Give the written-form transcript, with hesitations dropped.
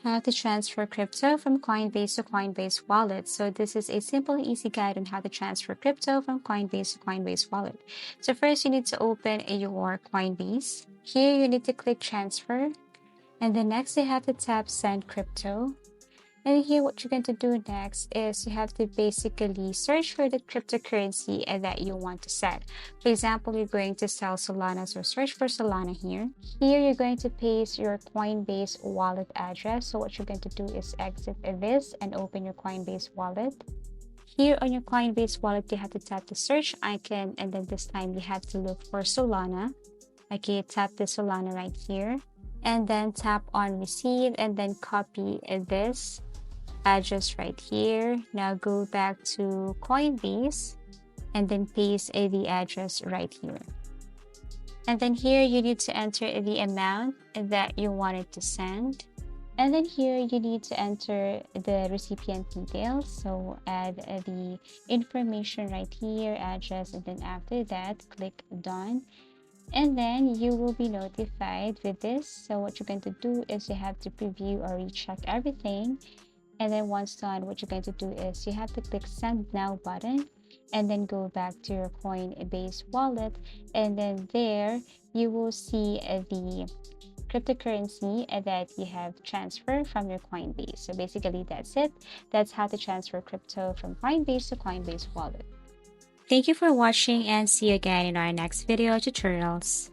How to transfer crypto from Coinbase to Coinbase Wallet. So this is a simple and easy guide on how to transfer crypto from Coinbase to Coinbase Wallet. So first you need to open your Coinbase. Here you need to click transfer, and then next you have to tap send crypto. And here what you're going to do next is you have to basically search for the cryptocurrency that you want to set. For example, you're going to sell Solana, so search for Solana here. Here you're going to paste your Coinbase wallet address. So what you're going to do is exit this and open your Coinbase wallet. Here on your Coinbase wallet, you have to tap the search icon, and then this time you have to look for Solana. Okay, tap the Solana right here, and then tap on receive, and then copy this address right here. Now go back to Coinbase and then paste the address right here. And then here you need to enter the amount that you wanted to send. And then here you need to enter the recipient details. So add the information right here, address, and then after that, click done. And then you will be notified with this. So what you're going to do is you have to preview or recheck everything. And then once done, what you're going to do is you have to click send now button, and then go back to your Coinbase wallet, and then there you will see the cryptocurrency that you have transferred from your Coinbase. So basically that's it. That's how to transfer crypto from Coinbase to Coinbase wallet. Thank you for watching, and see you again in our next video tutorials.